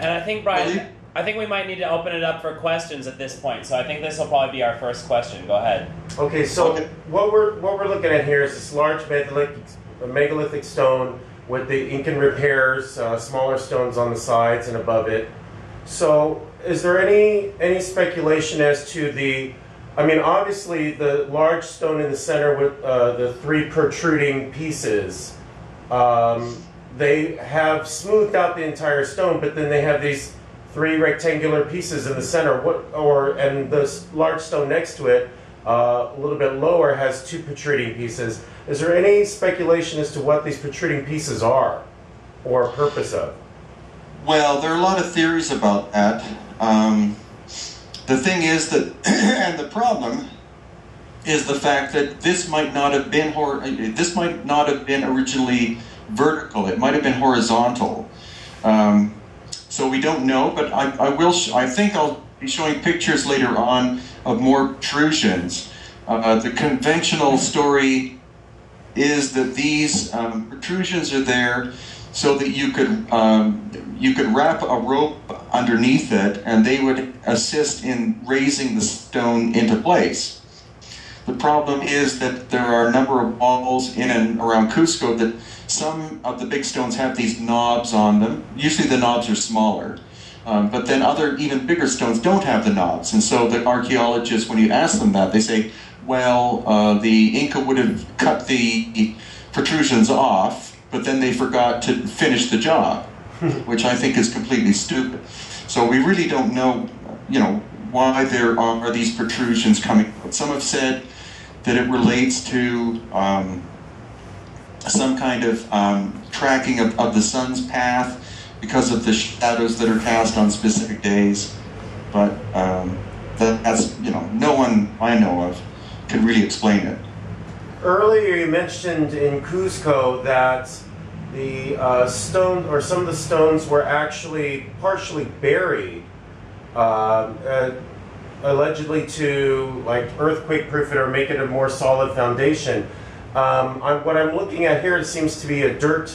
And I think, Brian, I think we might need to open it up for questions at this point. So I think this will probably be our first question. Go ahead. Okay, so what we're looking at here is this large megalithic stone with the Incan repairs, smaller stones on the sides and above it. So is there any speculation as to the, I mean, obviously the large stone in the center with the 3 protruding pieces, they have smoothed out the entire stone, but then they have these 3 rectangular pieces in the center. And the large stone next to it, a little bit lower, has 2 protruding pieces. Is there any speculation as to what these protruding pieces are, or purpose of? Well, there are a lot of theories about that. The thing is that, and the problem is the fact that this might not have been originally vertical. It might have been horizontal. So we don't know, but I think I'll be showing pictures later on of more protrusions. The conventional story is that these protrusions are there so that you could wrap a rope underneath it, and they would assist in raising the stone into place. The problem is that there are a number of walls in and around Cusco that some of the big stones have these knobs on them. Usually the knobs are smaller. But then other, even bigger stones don't have the knobs. And so the archaeologists, when you ask them that, they say, well, the Inca would have cut the protrusions off, but then they forgot to finish the job, which I think is completely stupid. So we really don't know, why there are these protrusions coming. Some have said that it relates to some kind of tracking of the sun's path because of the shadows that are cast on specific days. But that's, no one I know of can really explain it. Earlier you mentioned in Cusco that the stone, or some of the stones, were actually partially buried, allegedly to earthquake proof it or make it a more solid foundation. What I'm looking at here, it seems to be a dirt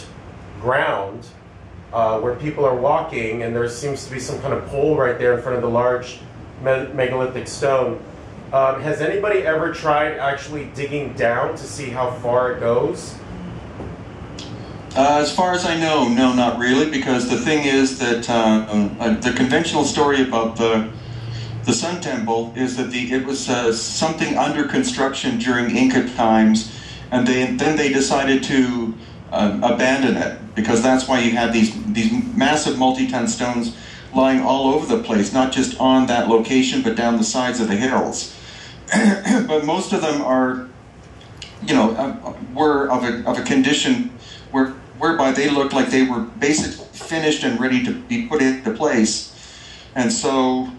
ground where people are walking, and there seems to be some kind of pole right there in front of the large megalithic stone. Has anybody ever tried actually digging down to see how far it goes? As far as I know, no, not really, because the thing is that the conventional story about the Sun Temple is that it was something under construction during Inca times, and then they decided to abandon it, because that's why you had these massive multi-ton stones lying all over the place, not just on that location, but down the sides of the hills. But most of them are, were of a condition whereby they looked like they were basically finished and ready to be put into place. And so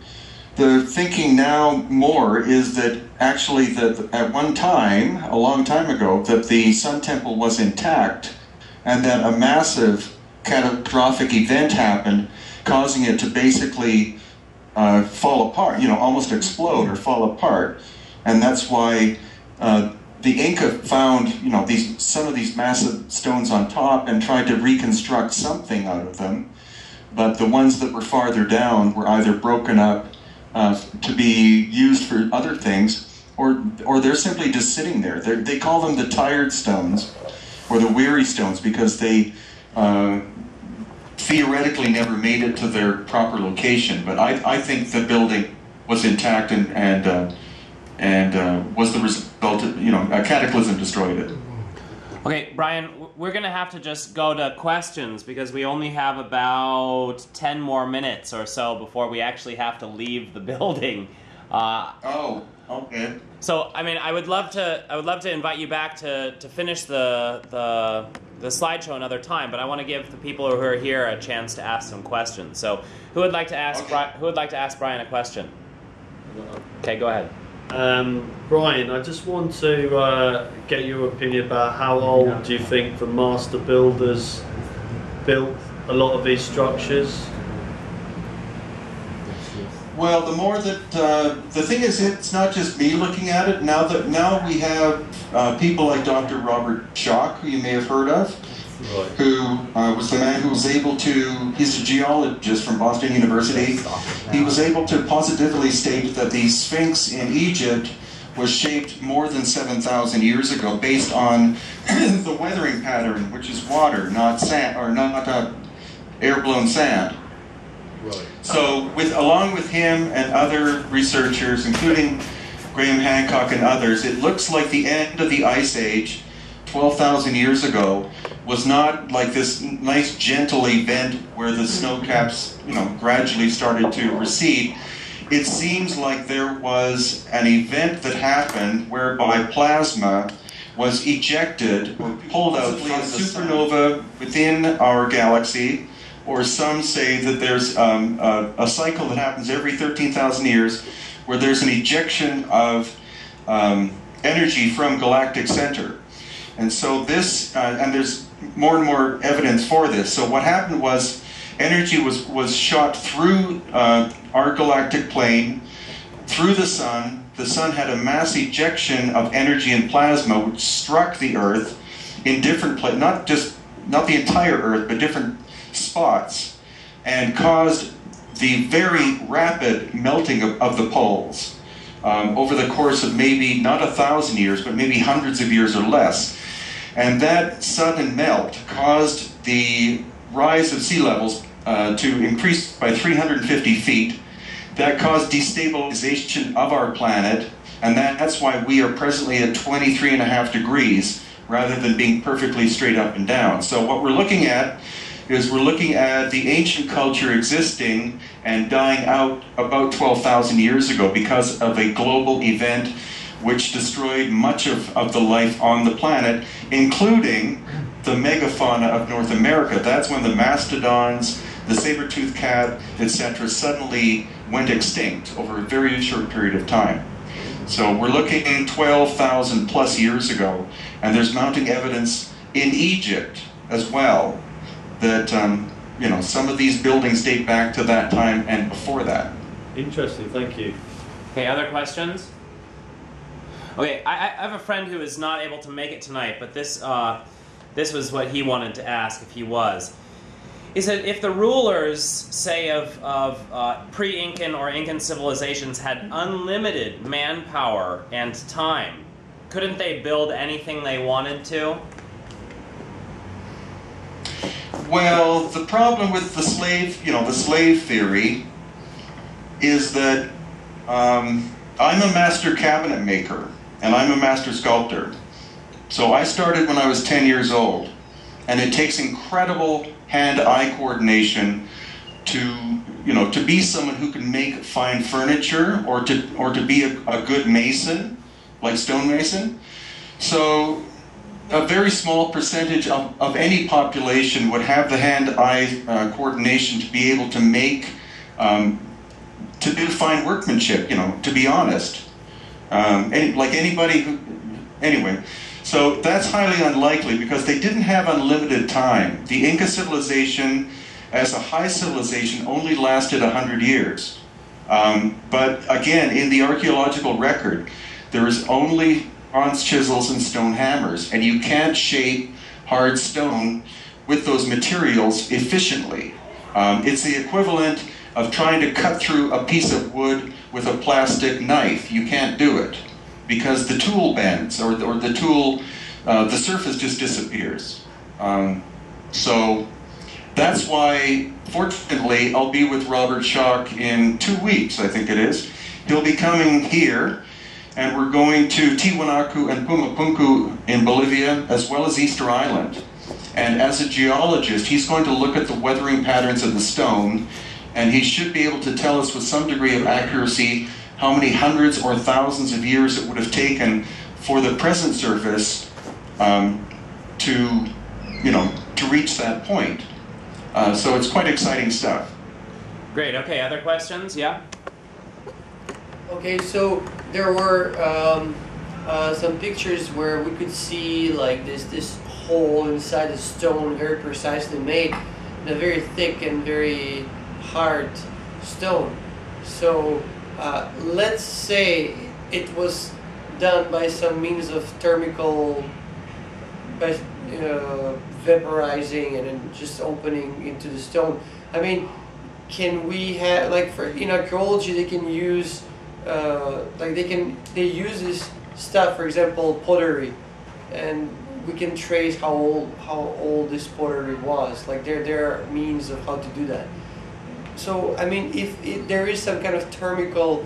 the thinking now more is that actually that at one time, a long time ago, that the Sun Temple was intact, and that a massive catastrophic event happened, causing it to basically fall apart, almost explode or fall apart. And that's why the Inca found, some of these massive stones on top and tried to reconstruct something out of them. But the ones that were farther down were either broken up to be used for other things, or they're simply just sitting there. They call them the tired stones, or the weary stones, because they theoretically never made it to their proper location. But I think the building was intact and was the result of, a cataclysm destroyed it. Okay, Brian, we're going to have to just go to questions because we only have about 10 more minutes or so before we actually have to leave the building. Oh, okay. So, I mean, I would love to invite you back to finish the slideshow another time, but I want to give the people who are here a chance to ask some questions. So, who would like to ask Brian a question? Okay, go ahead. Brian, I just want to get your opinion about how old do you think the master builders built a lot of these structures? Well, the more that the thing is, it's not just me looking at it. Now we have people like Dr. Robert Schock, who you may have heard of, who was the man who was able to, he's a geologist from Boston University, he was able to positively state that the Sphinx in Egypt was shaped more than 7,000 years ago based on the weathering pattern, which is water, not sand, or not air-blown sand. Right. So, along with him and other researchers, including Graham Hancock and others, it looks like the end of the Ice Age, 12,000 years ago, was not like this nice gentle event where the snow caps, gradually started to recede. It seems like there was an event that happened whereby plasma was ejected or pulled out from a supernova within our galaxy, or some say that there's a cycle that happens every 13,000 years where there's an ejection of energy from galactic center. And so this, and there's more and more evidence for this. So what happened was energy was shot through our galactic plane, through the sun. The sun had a mass ejection of energy and plasma which struck the Earth in different places, not the entire Earth, but different spots, and caused the very rapid melting of the poles over the course of maybe not 1,000 years, but maybe hundreds of years or less. And that sudden melt caused the rise of sea levels to increase by 350 feet. That caused destabilization of our planet, and that's why we are presently at 23.5 degrees rather than being perfectly straight up and down. So what we're looking at is we're looking at the ancient culture existing and dying out about 12,000 years ago because of a global event which destroyed much of the life on the planet, including the megafauna of North America. That's when the mastodons, the saber-toothed cat, etc., suddenly went extinct over a very short period of time. So we're looking at 12,000 plus years ago, and there's mounting evidence in Egypt as well that some of these buildings date back to that time and before that. Interesting, thank you. Okay, other questions? Okay, I have a friend who is not able to make it tonight, but this was what he wanted to ask if he was. Is that if the rulers, say, of pre-Incan or Incan civilizations had unlimited manpower and time, couldn't they build anything they wanted to? Well, the problem with the slave theory is that I'm a master cabinet maker and I'm a master sculptor. So I started when I was 10 years old, and it takes incredible hand-eye coordination to be someone who can make fine furniture or to be a good mason, like stonemason. So a very small percentage of any population would have the hand-eye coordination to be able to make, to do fine workmanship, to be honest. Like anybody who, anyway. So that's highly unlikely because they didn't have unlimited time. The Inca civilization, as a high civilization, only lasted 100 years. But again, in the archaeological record, there is only bronze chisels and stone hammers, and you can't shape hard stone with those materials efficiently. It's the equivalent of trying to cut through a piece of wood with a plastic knife. You can't do it because the tool bends, or the tool, the surface just disappears. So that's why, fortunately, I'll be with Robert Schock in 2 weeks, I think it is. He'll be coming here, and we're going to Tiwanaku and Pumapunku in Bolivia, as well as Easter Island. And as a geologist, he's going to look at the weathering patterns of the stone, and he should be able to tell us with some degree of accuracy how many hundreds or thousands of years it would have taken for the present surface to reach that point. So it's quite exciting stuff. Great. Okay. Other questions? Yeah. Okay. So there were some pictures where we could see like this hole inside the stone, very precisely made, and a very thick and very hard stone. So let's say it was done by some means of thermical, vaporizing and then just opening into the stone. I mean, can we have, like, for in archaeology they can use like they use this stuff, for example pottery, and we can trace how old this pottery was. Like there are means of how to do that. So I mean, if there is some kind of thermical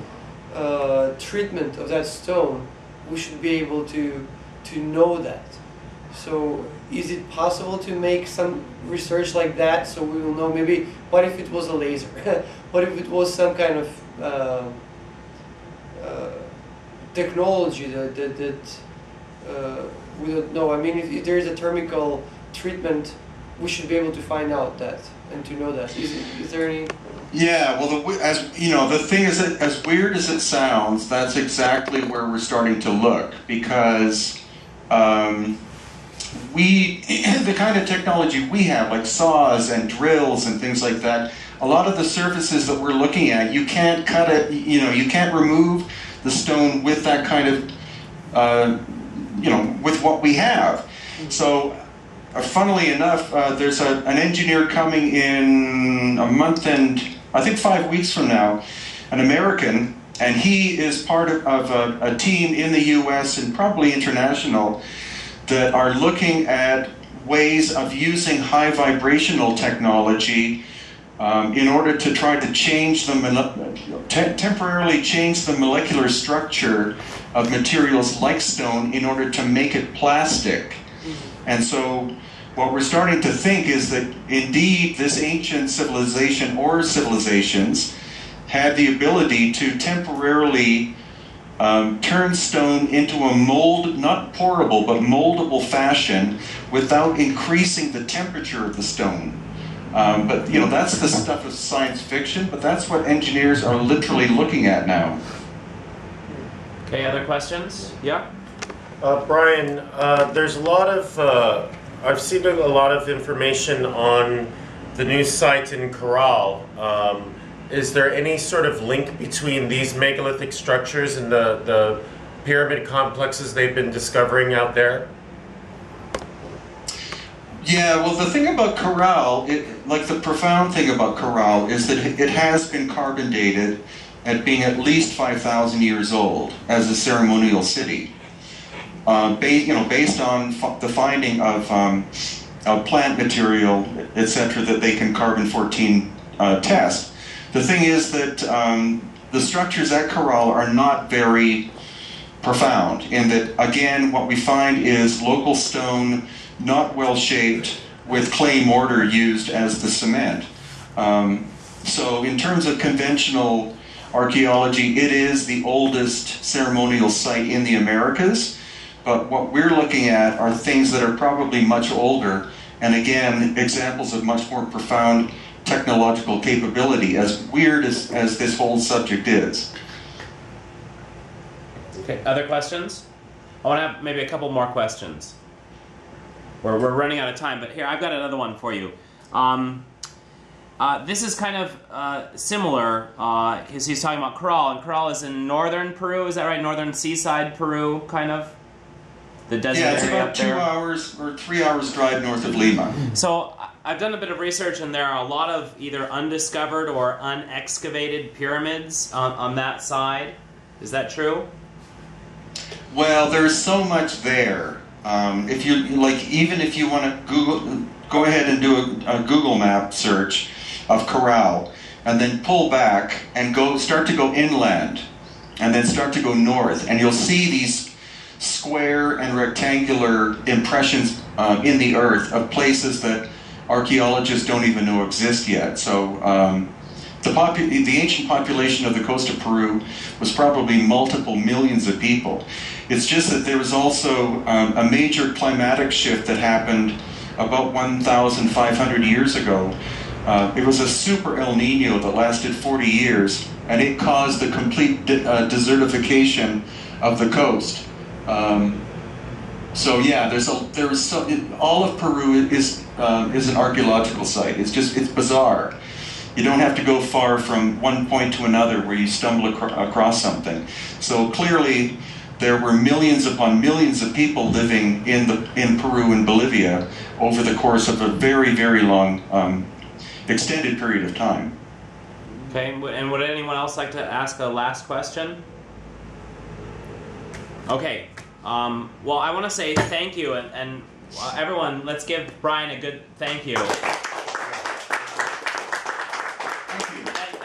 treatment of that stone, we should be able to know that. So is it possible to make some research like that, so we will know maybe what if it was a laser? What if it was some kind of technology that we don't know? I mean, if there is a thermical treatment, we should be able to find out that and to know that. Is there any? Yeah, well, as you know, the thing is that as weird as it sounds, that's exactly where we're starting to look, because the kind of technology we have, like saws and drills and things like that, a lot of the surfaces that we're looking at, you can't cut it, you can't remove the stone with that kind of, with what we have. So, funnily enough, there's an engineer coming in a month and I think 5 weeks from now, an American, and he is part of a team in the US and probably international that are looking at ways of using high vibrational technology in order to try to change temporarily change the molecular structure of materials like stone in order to make it plastic. And so what we're starting to think is that indeed this ancient civilization or civilizations had the ability to temporarily turn stone into a not pourable, but moldable fashion without increasing the temperature of the stone. But that's the stuff of science fiction, but that's what engineers are literally looking at now. Okay, other questions? Yeah? Brien, there's a lot of, I've seen a lot of information on the new site in Corral. Is there any sort of link between these megalithic structures and the pyramid complexes they've been discovering out there? Yeah, well, the thing about Corral, the profound thing about Corral is that it has been carbon dated at being at least 5,000 years old as a ceremonial city, based on the finding of plant material, etc., that they can carbon-14 test. The thing is that the structures at Corral are not very profound, in that, again, what we find is local stone, not well shaped, with clay mortar used as the cement. So in terms of conventional archaeology, it is the oldest ceremonial site in the Americas, but what we're looking at are things that are probably much older, and again, examples of much more profound technological capability, as weird as this whole subject is. Okay, other questions? I want to have maybe a couple more questions. We're running out of time, but here, I've got another one for you. This is kind of similar, because he's talking about Corral, and Corral is in northern Peru, is that right? Northern seaside Peru, kind of? The desert area. Yeah, it's about 2 hours or 3 hours drive north of Lima. So I've done a bit of research, and there are a lot of either undiscovered or unexcavated pyramids on that side. Is that true? Well, there's so much there. If you even if you want to go ahead and do a Google map search of Corral, and then pull back and start to go inland, and then start to go north, and you'll see these square and rectangular impressions in the earth of places that archaeologists don't even know exist yet. So the ancient population of the coast of Peru was probably multiple millions of people. It's just that there was also a major climatic shift that happened about 1,500 years ago. It was a super El Nino that lasted 40 years, and it caused the complete desertification of the coast. So yeah, all of Peru is an archaeological site. It's bizarre. You don't have to go far from one point to another where you stumble across something. So clearly, there were millions upon millions of people living in Peru and Bolivia over the course of a very, very long, extended period of time. Okay, and would anyone else like to ask a last question? Okay, well, I want to say thank you, and everyone, let's give Brien a good thank you.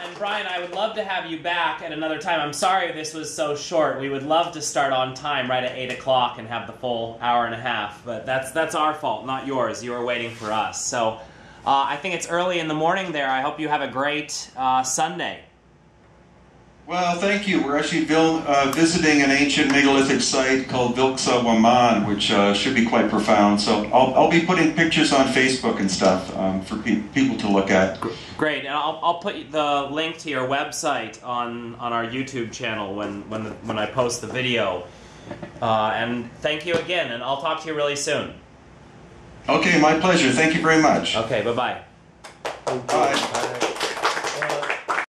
And Brien, I would love to have you back at another time. I'm sorry this was so short. We would love to start on time right at 8 o'clock and have the full hour and a half, but that's our fault, not yours. You were waiting for us. So I think it's early in the morning there. I hope you have a great Sunday. Well, thank you. We're actually visiting an ancient megalithic site called Vilksa Waman, which should be quite profound. So I'll be putting pictures on Facebook and stuff for people to look at. Great, and I'll put the link to your website on our YouTube channel when I post the video. And thank you again, and I'll talk to you really soon. Okay, my pleasure. Thank you very much. Okay, bye-bye. Bye.